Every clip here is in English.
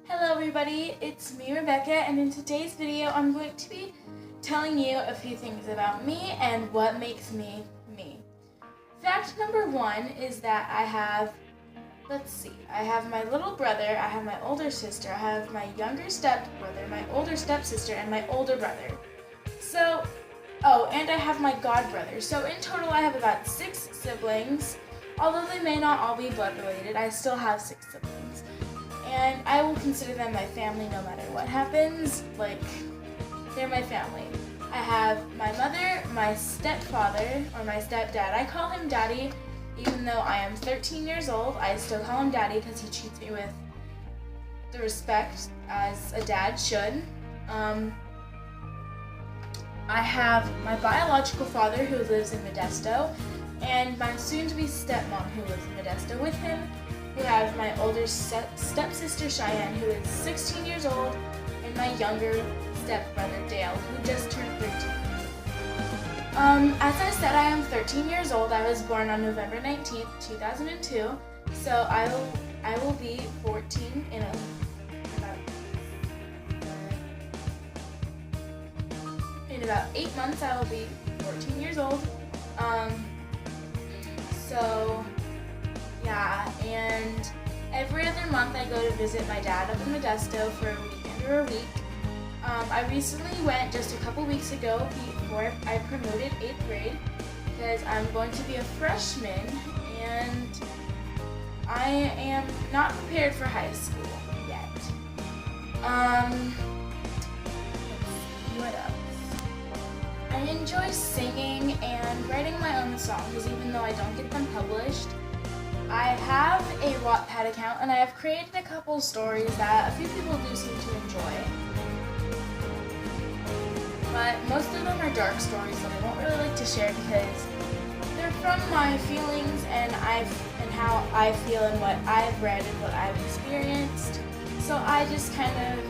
Hello everybody, it's me Rebecca, and in today's video I'm going to be telling you a few things about me and what makes me me. Fact number one is that I have my little brother, I have my older sister, I have my younger stepbrother, my older stepsister, and my older brother. And I have my god brother. So in total I have about 6 siblings. Although they may not all be blood related, I still have 6 siblings. And I will consider them my family no matter what happens. They're my family. I have my mother, my stepfather, or my stepdad. I call him daddy, even though I am 13 years old. I still call him daddy because he treats me with the respect as a dad should. I have my biological father who lives in Modesto, and my soon-to-be stepmom who lives in Modesto with him. We have my older stepsister Cheyenne, who is 16 years old, and my younger stepbrother Dale, who just turned 13. As I said, I am 13 years old. I was born on November 19th, 2002, so I will be 14 in about 8 months. I will be 14 years old. And every other month I go to visit my dad up in Modesto for a weekend or a week. I recently went just a couple weeks ago before I promoted 8th grade because I'm going to be a freshman and I am not prepared for high school yet. What else? I enjoy singing and writing my own songs even though I don't get them published. I have a Wattpad account and I have created a couple stories that a few people do seem to enjoy. But most of them are dark stories that I don't really like to share because they're from my feelings and how I feel and what I've read and what I've experienced. So I just kind of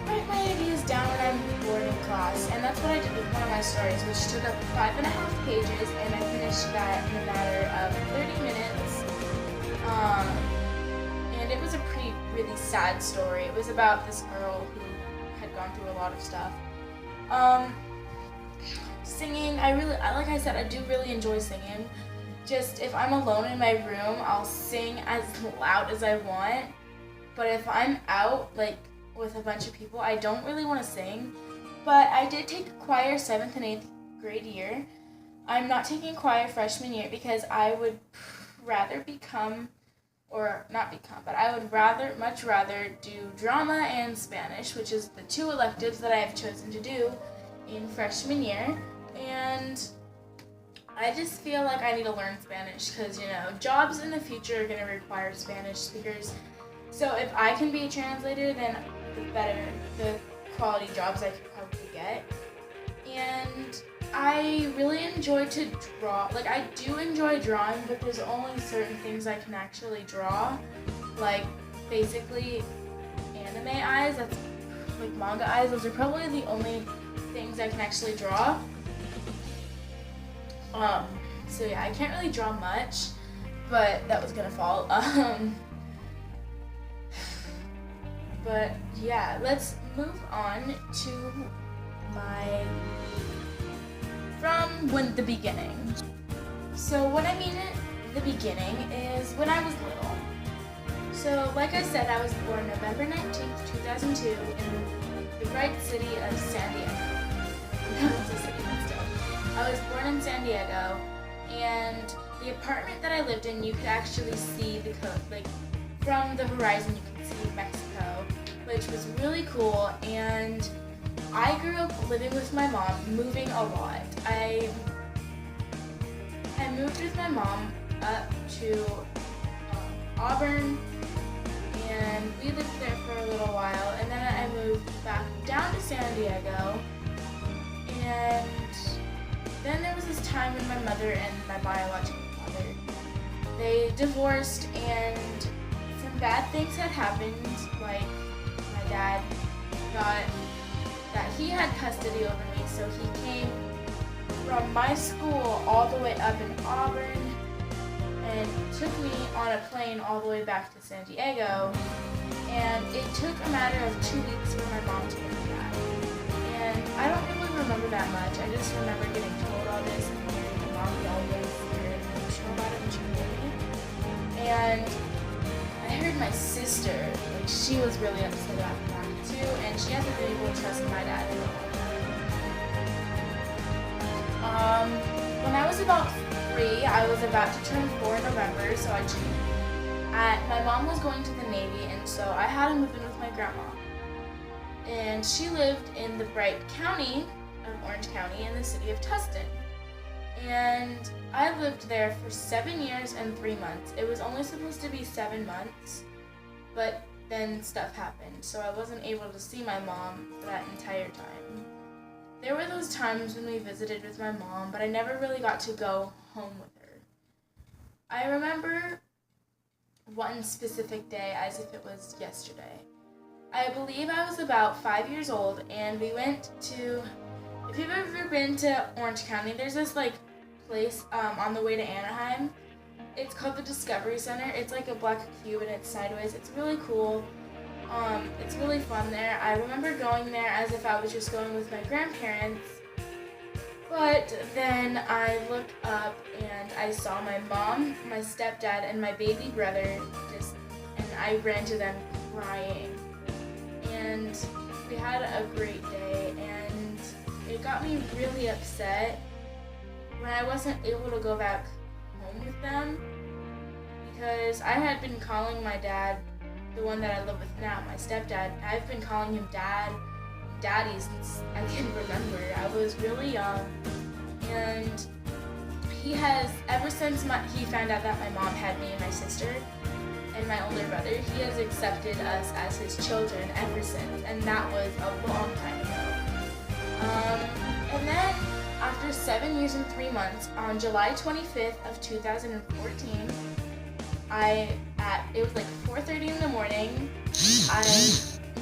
write my ideas down when I'm bored in class, and that's what I did with one of my stories, which took up 5.5 pages, and I finished that in a matter of 30 minutes. And it was a really sad story. It was about this girl who had gone through a lot of stuff. Singing, like I said, I do really enjoy singing. Just if I'm alone in my room, I'll sing as loud as I want. But if I'm out, with a bunch of people, I don't really want to sing. But I did take a choir 7th and 8th grade year. I'm not taking choir freshman year because I would rather I would much rather do drama and Spanish, which is the 2 electives that I have chosen to do in freshman year. And I just feel like I need to learn Spanish because, jobs in the future are going to require Spanish speakers. So if I can be a translator, then the quality jobs I could probably get. And I really enjoy to draw. I do enjoy drawing, but there's only certain things I can actually draw. Basically anime eyes, that's manga eyes. Those are probably the only things I can actually draw. I can't really draw much, but that was gonna fall. But yeah, let's move on to the beginning. So what I mean at the beginning is when I was little. So like I said, I was born November 19th, 2002 in the great city of San Diego. It's a city, but still. I was born in San Diego, and the apartment that I lived in, you could actually see the coast. From the horizon, you could see Mexico, which was really cool. And I grew up living with my mom, moving a lot. I moved with my mom up to Auburn, and we lived there for a little while, and then I moved back down to San Diego. And then there was this time when my mother and my biological father, they divorced, and some bad things had happened. My dad thought that he had custody over me, so he came from my school all the way up in Auburn and took me on a plane all the way back to San Diego. And it took a matter of 2 weeks for my mom to get back. And I don't really remember that much. I just remember getting told all this and hearing my mom be always very emotional about it when she told me. And I heard my sister, like, she was really upset about the fact too, and she hasn't been able to trust my dad at all. When I was about 3, I was about to turn 4 in November, so I cheated. My mom was going to the Navy, and so I had to move in with my grandma. And she lived in the Bright County of Orange County in the city of Tustin. And I lived there for 7 years and 3 months. It was only supposed to be 7 months, but then stuff happened, so I wasn't able to see my mom for that entire time. There were those times when we visited with my mom, but I never really got to go home with her. I remember one specific day as if it was yesterday. I believe I was about 5 years old, and we went to, if you've ever been to Orange County, there's this place on the way to Anaheim. It's called the Discovery Center. It's like a black cube and it's sideways. It's really cool. It's really fun there. I remember going there as if I was just going with my grandparents. But then I looked up and I saw my mom, my stepdad, and my baby brother and I ran to them crying. And we had a great day, and it got me really upset when I wasn't able to go back home with them, because I had been calling my dad, the one that I live with now, my stepdad, I've been calling him daddy since I can remember. I was really young, and he has, ever since he found out that my mom had me and my sister and my older brother, he has accepted us as his children ever since, and that was a long time ago. And then after 7 years and 3 months, on July 25th of 2014, it was like 4:30 in the morning, I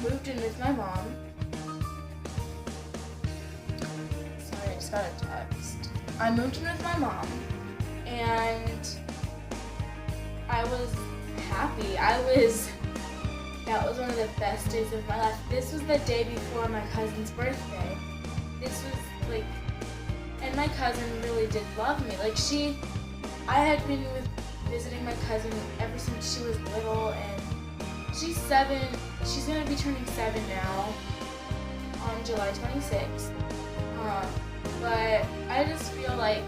moved in with my mom. Sorry, I just got a text. I moved in with my mom, and I was happy. That was one of the best days of my life. This was the day before my cousin's birthday. This was like, and my cousin really did love me. I had been visiting my cousin ever since she was little, and she's 7. She's gonna be turning 7 now on July 26th. But I just feel like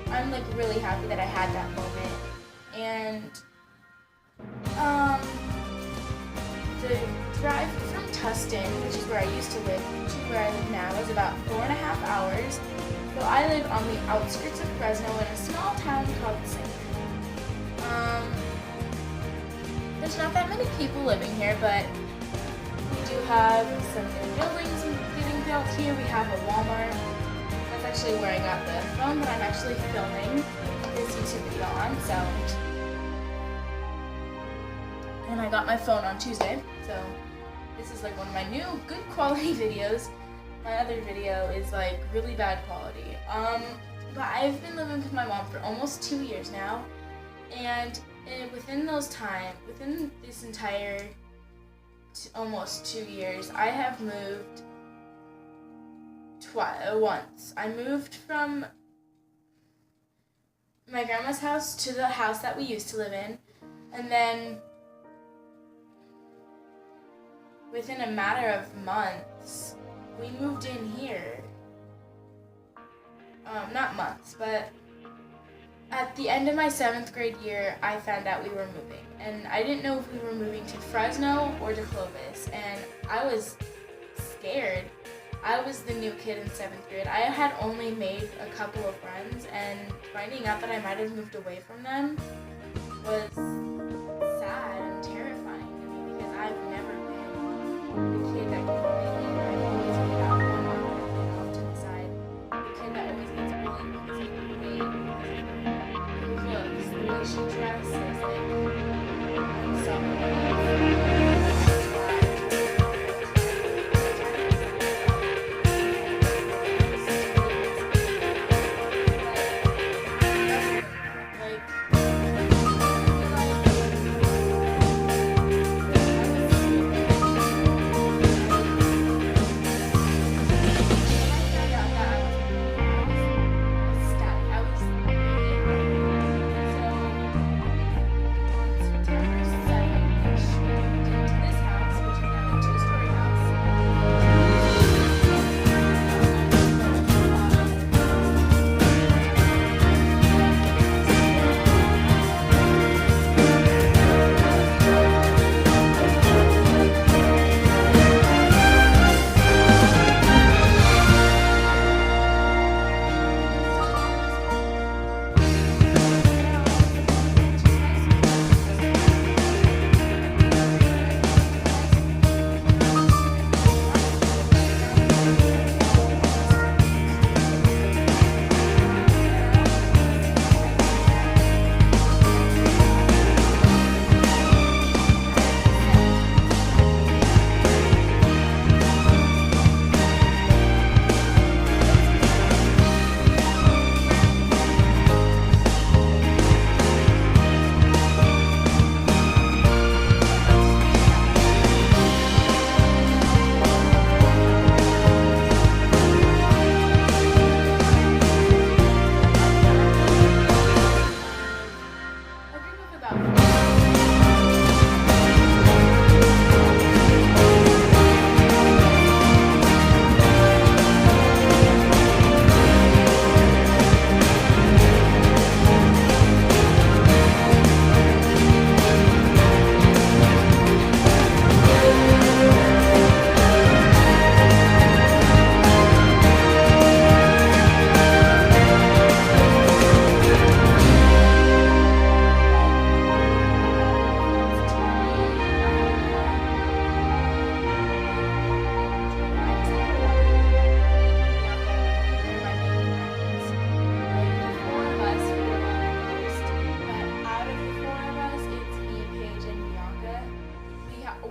I'm really happy that I had that moment. And the drive from Tustin, which is where I used to live, to where I live now, is about 4.5 hours. So I live on the outskirts of Fresno in a small town called St. There's not that many people living here, but we do have some new buildings getting built here. We have a Walmart. That's actually where I got the phone that I'm actually filming this YouTube video on. And I got my phone on Tuesday, so this is one of my new good quality videos. My other video is really bad quality. But I've been living with my mom for almost 2 years now, and within this entire almost 2 years, I have moved once. I moved from my grandma's house to the house that we used to live in, and then within a matter of months, we moved in here. Not months, but at the end of my 7th grade year, I found out we were moving. And I didn't know if we were moving to Fresno or to Clovis. And I was scared. I was the new kid in 7th grade. I had only made a couple of friends, and finding out that I might have moved away from them was sad and terrifying to me, because I've never been the kid that can play. I've always been that one that can off to the side. The kid that always gets bullied because of her weight, because of her looks, the way she dresses, I'm someone.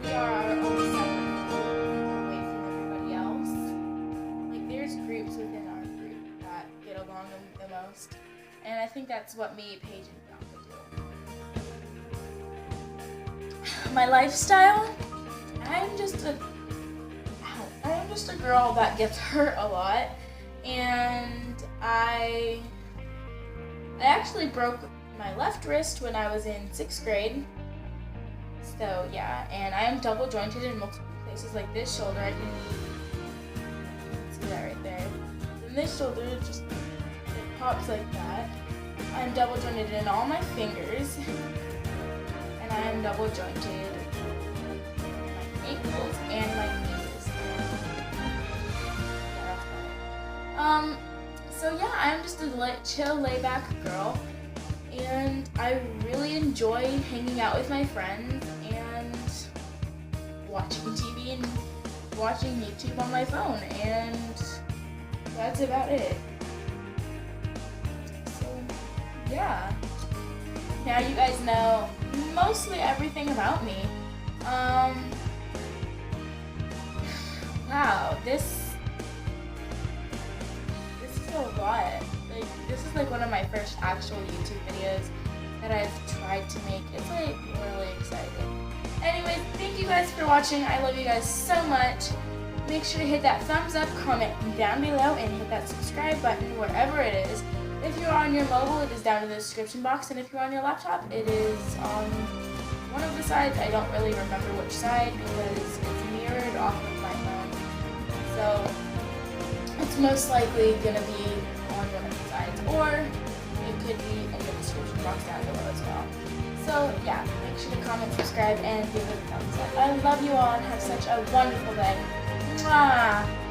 we are our own separate away from everybody else. Like there's groups within our group that get along the most, and I think that's what me, Paige, and Bianca do. My lifestyle, I'm just a girl that gets hurt a lot, and I actually broke my left wrist when I was in 6th grade. So yeah, and I am double jointed in multiple places, like this shoulder. I can see that right there. And this shoulder just it pops like that. I'm double jointed in all my fingers, and I am double jointed in my ankles and my knees. So yeah, I'm just a chill, laid-back girl, and I really enjoy hanging out with my friends and watching TV and watching YouTube on my phone, and that's about it. So yeah, now you guys know mostly everything about me. Wow, this is a lot. Like, this is like one of my first actual YouTube videos that I've tried to make. It's like really exciting. Anyways, thank you guys for watching. I love you guys so much. Make sure to hit that thumbs up, comment down below, and hit that subscribe button wherever it is. If you're on your mobile, it is down in the description box, and if you're on your laptop, it is on one of the sides. I don't really remember which side because it's mirrored off of my phone. So it's most likely going to be on one of the sides, or it could be in the description box down below as well. So yeah, make sure to comment, subscribe, and give it a thumbs up. I love you all and have such a wonderful day. Mwah!